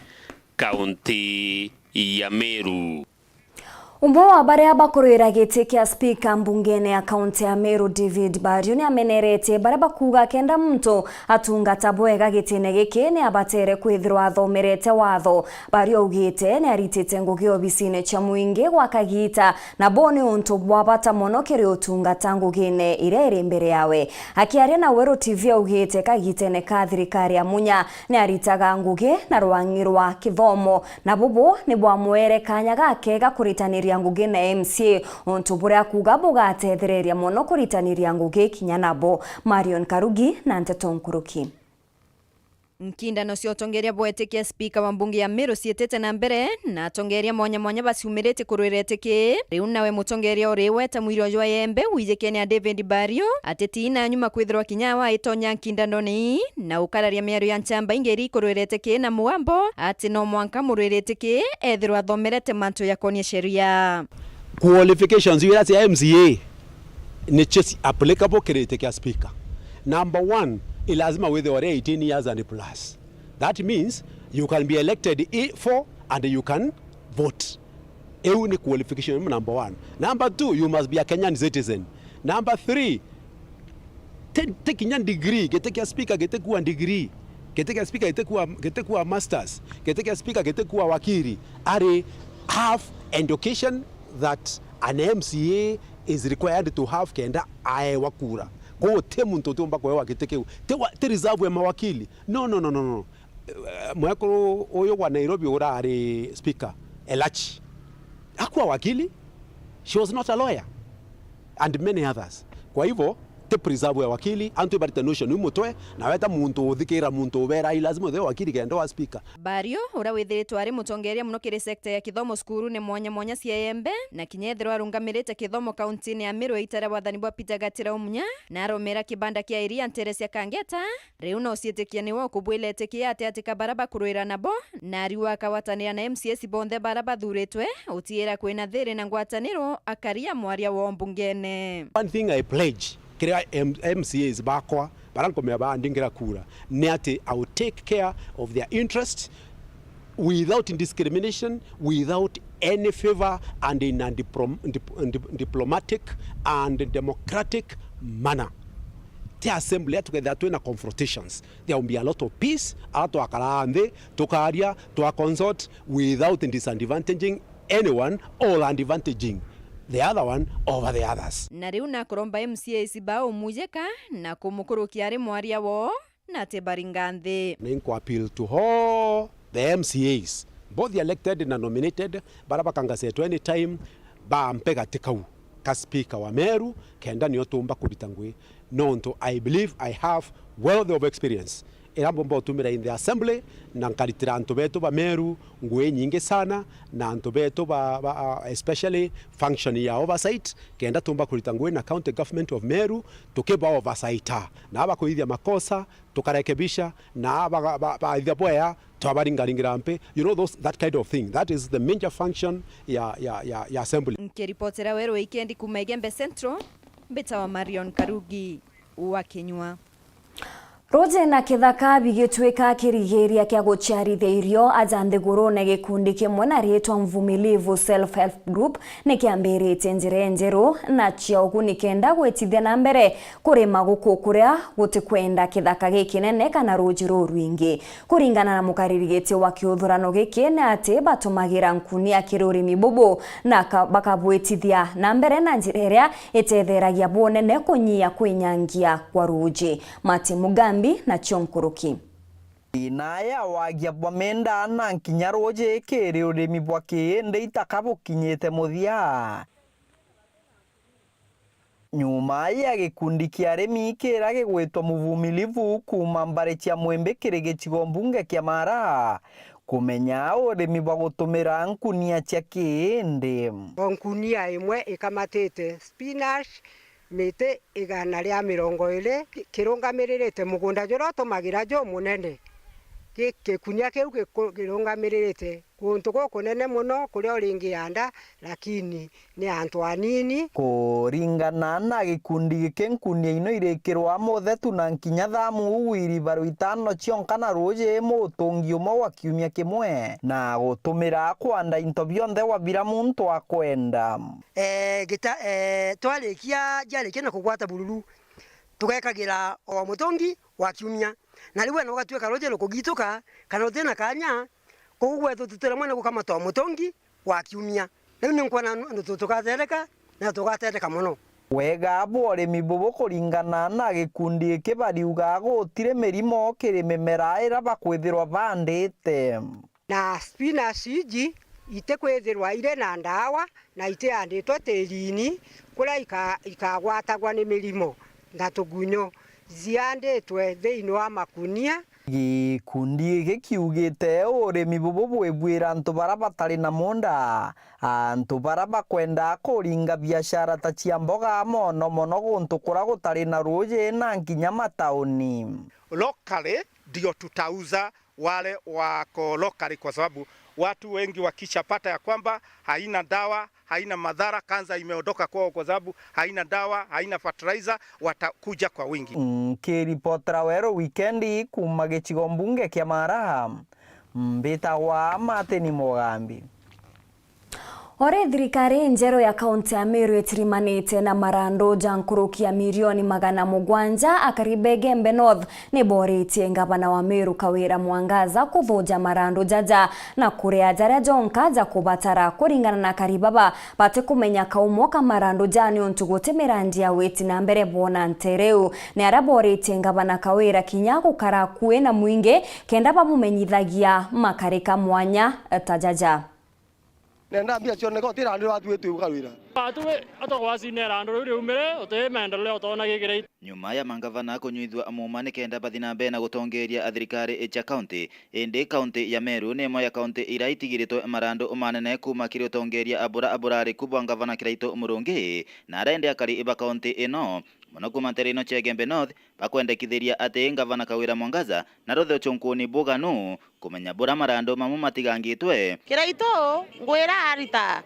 County ya Meru. Umwe wa baria bakurira giti kia speaker mbungene ya kaunti ya Meru David Bario ni amenerete baria bakuga kenda muntu atungata bwega gitine giki ni abatere kwithirwa athomerete watho. Bario ugite ni aritite ngugi obisine cha muingi gwa kagita na boni untu bwabata mono kiri utungata ngugine ire iri mbere yawe. Akiaria na Weru TV ugite kagite ne kathirikari ya munya ni aritaga ngugi na rwangirwa kithomo na bubu ni bwamwere kanya gake gakuritanira ngugi na MCA onto buria kuga bugatethereria mono kuritaniria ngugi kinya nabo. Marion Karugi na Nteto Nkuruki. Nkindano cio tongeria bwetikia speaker wa mbunge ya Meru sietete na mbere na tongeria mwanya basiumirete kurwireteke riu nawe mutongeria uriwe ta mwiro jwa yembe wijekenia David Bario ateti na nyuma kwithirwa kinyawa itonya nkindano ni na ukararia miario ya nchamba ingeri kurwireteke na muambo ati no mwanka murwireteke ethirwa thomerete manto ya konia sheria qualifications you as MCA ni just applicable kirete speaker. Number 1, lazima with your 18 years and plus. That means you can be elected for and you can vote. EU ni qualification number 1. Number 2, you must be a Kenyan citizen. Number 3, take Kenyan degree, get a speaker, get a degree. Get a speaker, get a masters. Get a speaker, get a wakiri. Are have education that an MCA is required to have kenda wakura. Kwa temu ntotomba kwa wakitekeu te reserve ya mawakili no mwekoro oyo wa Nairobi urari speaker Elachi hakuwa wakili, she was not a lawyer and many others. Kwa hivyo te preserve ya wakili antu barita notion umutoe na weta muntu uthikira muntu ubera lazima the wakili kenda wa speaker. Bario ura withiritwo ari mutongeria muno kiri sector ya kithomo skuru ni mwanya cia yembe na kinyethirwa arungamirite kithomo kaunti ya Meru itara wathani bwa Peter Gatira umunya na aromera kibanda kia iria Teresia Kangeta riu no cietikia ni wo kubwilete kia ati kabaraba kurwira nabo na ariwa akawatania na MCS bonthe baraba thuritwe utiira kwina thiri na ngwataniro akaria mwaria wa mbungene. One thing I pledge kira MCAs bakwa barankomea bandingira kura ni ati I will take care of their interests without discrimination, without any favor, and in a diplomatic and democratic manner. The assembly together to in confrontations. There will be a lot of peace. Ato akarande tokaria to consort without disadvantaging anyone or advantaging the other one over the others. Na riu na kuromba MCA sibao mujeka na kumukurukia ari mwaria wo na tebaringanthi. Ninko appeal to all the MCAs, both the elected and nominated, baraba kangasetu anytime ba mpega tikau ka speaker wa Meru kenda niyo tumba kubitangwe nonto. I believe I have wealth of experience irambo mbo tumira in the assembly na nkaritira antu betu ba Meru ngwe nyingi sana na antu betu ba especially function ya oversight kenda tumba kuritangwe na county government of Meru tukeba oversight na aba kuithia makosa tukarekebisha na aba ithia boya twabaringaringira mpe, you know, that kind of thing. That is the major function ya assembly. Nkiripotera Weru Wikendi kuma Igembe Central, Beta wa Marion Karugi wa Kinywa. Roje na kithaka bigitwika kirigeria kya guchiarithia irio aja nthiguru na gikundi kimwe na rietwa Mvumilivu Self Help Group nikiambirite njira njeru na cia uguni kenda gwetithia na mbere kurima guku kuria gutikwenda kithaka gikinene kana ruji rwingi. Kuringana na mukaririgiti wa kiuthurano giki ni ati batumagira nkuni ya kirurimi bubu na bakabwetithia na mbere na njira iria itetheragia bonene kunyia kwinyangia kwa ruji. Mati Mugambi na Chonkuruki. Inaya wagia bwamenda na nkinya roje kere urimi bwa kiende itakabukinyete muthia. Nyuma ya gikundi kia arimi kira gigwitwa Mvumilivu kuma mbare cia Mwembe kiri gicigo mbunge kia Mara kumenya urimi bwa gutumira nkunia cia kiende. Nkunia imwe ikamatite spinach mite 120 kirungamiririte mugunda joro tumagira jo munene gikunia kiu kirungamiririte kuntu gukunene muno kuria uringi anda lakini ni antu anini. Kuringana na gikundi giki nkunia ino irikirwa muthetu na nkinya Thamu ugwiri baru 5 cionkana roje mutungi umwe wa kiumia kimwe na gutumira kwanda into bionthe wabira muntu akwenda. Twarikia jarikia na kugwata bururu tugekagira o mutungi wa kiumia na riwe no gatweka roje rukugituka kana uthina kanya kugwethu tutira mwana gukama to mutungi wa kiumia riu ni nkwana tutugathereka na tugatereka muno. Wega bworemi bubu kuringana na gikundi giki bariuga gutire mirimo kiri mimera ira bakwithirwa bandite na spinach iji ite kwithirwa ire na ndawa na ite anditwo tirini kuria ikagwatagwa ni mirimo na tugunyo zianditwe thiini wa makunia. Gikundi giki kiugite urimi bubu bwibwira antu bara batari na munda antu bara bakwenda kuringa biashara ta cia mboga mono guntu kura gutari na ruje na nginya matauni. Locally ndio tutauza wale wako locally kwa sababu watu wengi wakishapata ya kwamba haina dawa, haina madhara, kanza imeondoka kwao kwa sababu haina dawa, haina fertilizer, watakuja kwa wingi. Kiripotera Weru Wikendi kuma gicigo mbunge kia Mara mbita wa Mateni Mugambi. Ore thirikari njero ya kaunti ya Meru itirimanite na marando jankurukia milioni 700 akaribe Gembe North ni boritie ngavana wa Meru Kawira Mwangaza kuthuja marando jaja na kuria jaria jonka ja kubatara kuringana na karibaba bate kumenya kaumo ka marando jani ontugote mirandi ya weti na mbere bona ntereu ni araboritie ngavana Kawira kinya gukara kuwe na mwinge kenda bamumenyithagia makarika mwanya tajaja. Nenda mbia cione ko tira ndio watu wetu ukawira atuwe atogwasi ne rando ri umire ote maendeleo utona gigire. Nyuma ya mangavana kunyuithwa amumane kenda bathina be na gutongeria athirikari echa county ende county ya Meru ne moya county iraitigirito marando umanene kuma kiri utongeria aburari kubwa ngavana kiraito umurungi na rende akari iba county eno muno kuma terino cha Gembe North bakwendekithiria ati ngavana Kawira Mwangaza na rothe chunkuni buganu kumenya bura marando mamu matigangitwe kiraito ngwira arita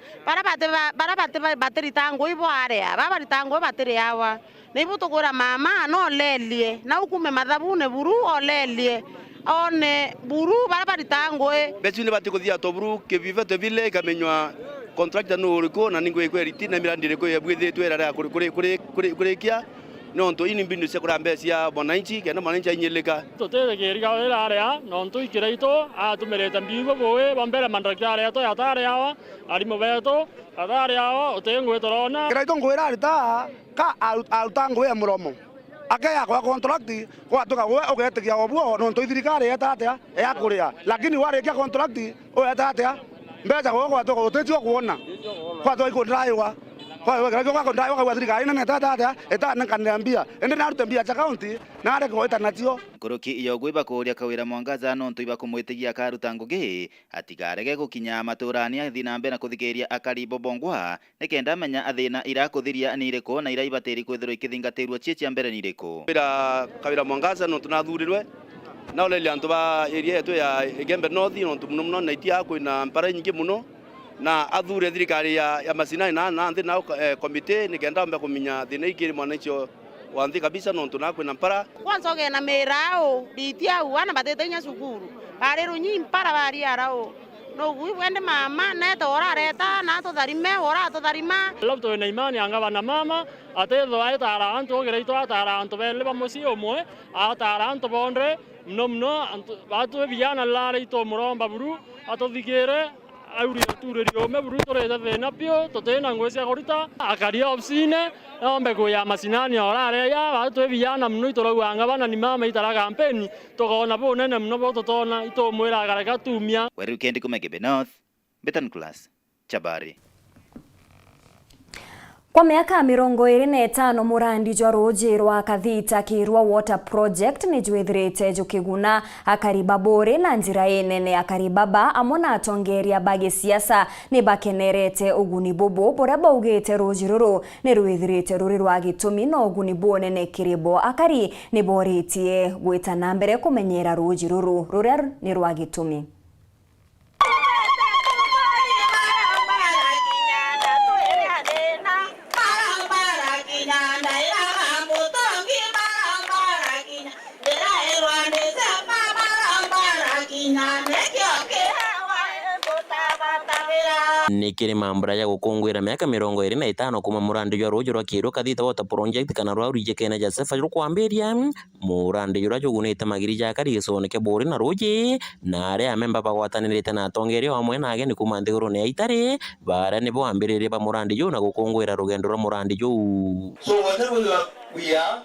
barabate baterita ngoibo area babarita ngo bateri awa nibutugura mama no lelie na ukume mathabune buru olelie one buru barabarita ngoe betu ni batikuthia to buru kiviva to vile kamenywa contractor no uriko na ningwe kweriti na mirandire ko yabwithitwe rara kurikia nonto ini mbinu cia kurambe cia mwananchi kenda mwananchi anyeleka tutethegeria wira area nonto ikiraito atumerete mbigo boe bambere mandakare ato yatare awa arimo beto atare awa utengwe torona kiraito ngwira arita ka alutango ya muromo akaya kwa contract kwa toka wewe ugetekia obwo nonto thirikari yatate ya kuria lakini warekia contract o yatate mbeja kwa toka utetio kuona kwa toka iko driver kwa hiyo kwa ndai kwa thirikari na tata eta nakaniambia ende na rutembia cha county na are ko itanatio kuruki iyo gwiba kuria Kawira Mwangaza no ntuiba kumwitigia karuta ngugi atigarege gukinya maturani athina mbe na kuthigeria akaribo bongwa nikenda menya athina irakuthiria ni iriko na iraibateri kwithirwo ikithingatirwo cia mbere ni iriko Kawira Mwangaza no tunathurirwe na ole antu ba area yetu ya Gembe North no muno na itia kwina mpara nyingi muno na athure thirikari ya masina na nthi na komite nikenda mbe kuminya thina ikiri mwananchi wanthi kabisa no tunakwe na mpara kwanza ogena mirao bitia wana batete nya sukuru bari runyi mpara bari arao no wende mama na tora reta na to darime ora to darima lobto na imani anga bana mama atetho aitara antu ogereito atara antu bele bamusi omwe atara antu bondre mno batu biyana lare ito muromba buru atodhigere auri turerio me buru toreta thena pio totena ngwese gorita akaria opsine ombe kuya masinani orare ya batu biyana mno itoraganga bana ni mama itara campaign tokona bonene mno bototona ito mwera garaka tumia Weru Wikendi kumegebe North Betan Class Chabari. Kwa miaka 25 murandi jwa roji rwa kathita kirwa water project ni jwithirite jukiguna akariba bore na njira enene akaribaba amona atongeria bage siasa ni bakenerete uguni bobo bora baugete roji ruru ni rwithirite ruri rwa gitumi no uguni bonene kiribo akari ni boritie gwita nambere kumenyera roji ruru rurer ni rwa gitumi. Nikiri mambura ya gukungwira miaka 25 kuma murandi jwa rojo rwa kiro kathita water project kana rwa rije kena ja sefa rwo kwambiria murandi jwa jugunita magiri ja kari gisoneke bori na roje na are amemba bagwatanirite na tongere amwe na ageni kuma nthiguru ne itare bara ni bo ambirire ba murandi jwa na gukungwira rugendo rwa murandi jwa. So whatever we are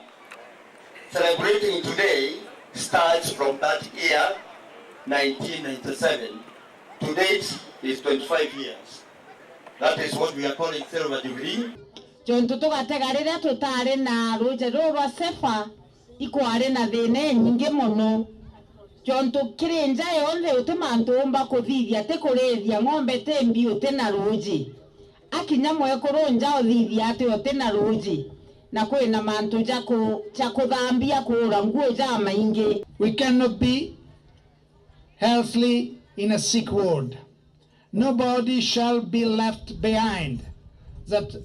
celebrating today starts from that year 1997 to date is 25 years. That is what we are calling Silver Jubilee. Jonto tugategarira tutare na roje rwa sefa ikware na thine nyingi muno. Jonto kirenja yonde utemanto omba kuthithia te kurethia ng'ombe tembi ute na roje. Akinya mwe kuronja uthithia ate ute na roje. Na kwina mantu cha kuthambia kura nguo ja maingi. We cannot be healthily in a sick world. Nobody shall be left behind. That's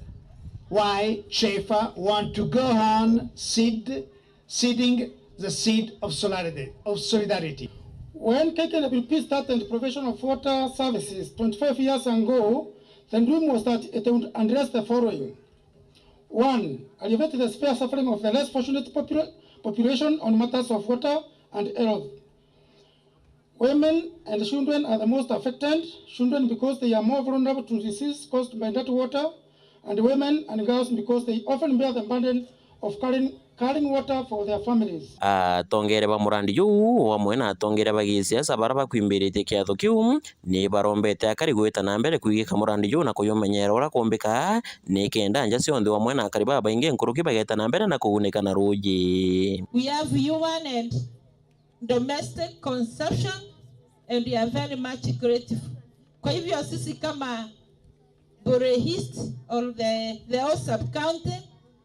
why Schaefer want to go on seeding the seed of solidarity. When KKWP started the provision of water services 25 years ago, the dream was that it would address the following. 1. Alleviate the severe suffering of the less fortunate population on matters of water and health. Women and children are the most affected. Children because they are more vulnerable to disease caused by dirty water, and women and girls because they often bear the burden of carrying water for their families. Tongere ba murandi juu wamwe na tongere bagisiasa bara bakwimbirite kiatho kiu ni barombete akari gwita na mbere kuigika murandi juu na kuyomenyera ora kombeka ni kenda nja cionthe wamwe na akari baba inge nkuruki bageta na mbere na kugunika na ruji. We have human and domestic consumption and we are very much grateful. Kwa hivyo sisi kama Bure East or the whole sub-county,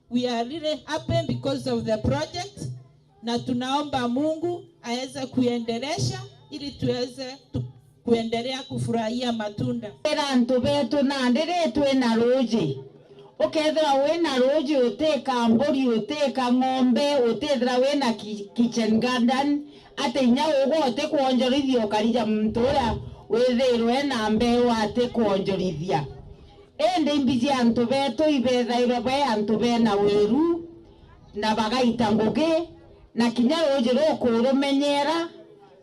we are really happy because of the project na tunaomba Mungu aweze kuendelesha ili tuweze kuendelea kufurahia matunda. Erantu betu na ndiretwe na roji. Ukethira wena roji uteka mburi uteka ng'ombe utethira wena kitchen garden ate nya ugote kuonjorithia karija mtura wethirwe na mbeu ate kuonjorithia. Ende imbizi antu betu ibetha ibebe antu bena Weru na bagaita ngugi na kinya roji rukurumenyera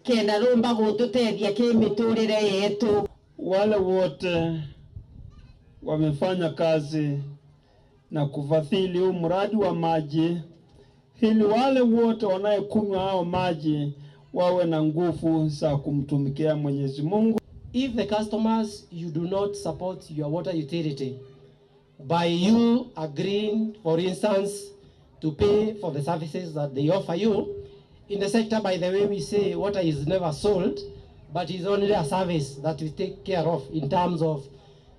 kenda rumba gututethia kimiturire yetu. Wale wote wamefanya kazi na kufadhili huu mradi wa maji ili wale wote wanayekunywa hao maji wawe na nguvu za kumtumikia Mwenyezi Mungu. If the customers you do not support your water utility by you agreeing, for instance, to pay for the services that they offer you in the sector, by the way, we say water is never sold, but is only a service that we take care of in terms of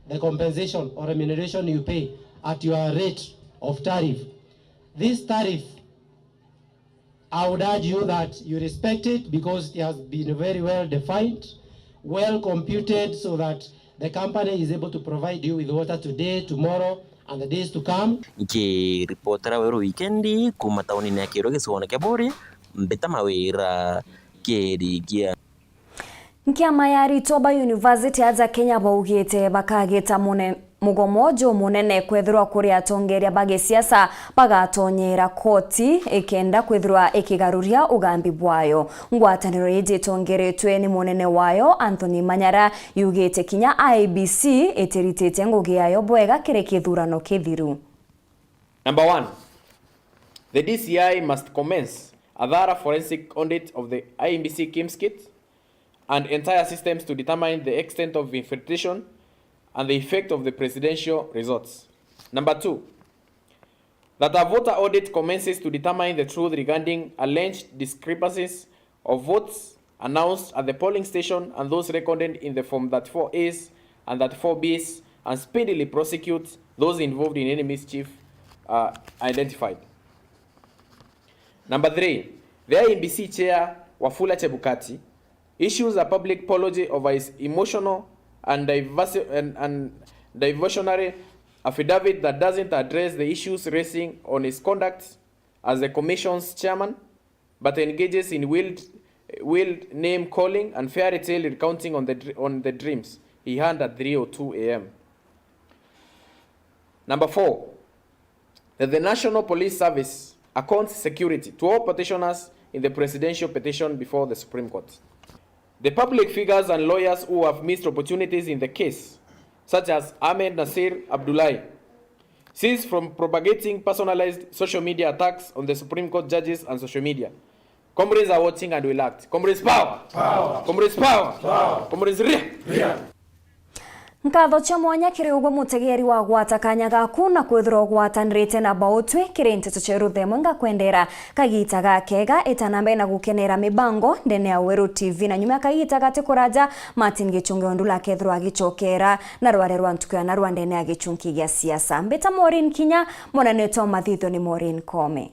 the compensation or remuneration you pay at your rate of tariff. This tariff, I would urge you that you respect it because it has been very well defined, well computed, so that the company is able to provide you with water today, tomorrow, and the days to come. Ke reportera Weru Wikendi kuma tauni ya Kiro gĩcigo kĩa Bori mbeta mawĩra kĩrigia. Nkiama ya Ritoba University aja Kenya baugite bakagita mugomojo munene kwethirwa kuri atongeria bage siasa bagatonyera koti ikenda kwethirwa ikigaruria ugambi bwayo. Ngwataniro ije tongeretwe ni munene wayo Anthony Manyara yugite kinya IBC itiritete ngugi yayo bwega kire kithurano kithiru. Number 1, the DCI must commence a thorough forensic audit of the IBC KIMS kit and entire systems to determine the extent of infiltration and the effect of the presidential results. Number 2, that a voter audit commences to determine the truth regarding alleged discrepancies of votes announced at the polling station and those recorded in the Form 34As and 34Bs, and speedily prosecute those involved in any mischief identified. Number 3, the IBC chair Wafula Chebukati issues a public apology over his emotional and diversionary affidavit that doesn't address the issues raising on his conduct as the commission's chairman, but engages in wild name calling and fairy tale recounting on the dreams he had at 3:02 a.m. Number 4, that the National Police Service accounts security to all petitioners in the presidential petition before the Supreme Court. The public figures and lawyers who have missed opportunities in the case, such as Ahmed Nasir Abdullahi, cease from propagating personalized social media attacks on the Supreme Court judges and social media. Comrades are watching and will act. Comrades power! Power! Comrades power! Power! Comrades ria! Nkatho cha mwanya kiri ugwo mutegeri wa gwata kanya gaku na kwithirwo gwatanirite na bautwe kiri nteto cheru themwe ngakwendera kagita gakega itanambe na gukenera mibango ndene ya Weru TV na nyuma kagita gate kuraja Martin Gichunge ondula kethirwo agichokera na rware rwa ntukya na rwandene agichunki gya siasa mbeta MAUREEN Kinya mona neto mathitho ni MAUREEN Kome.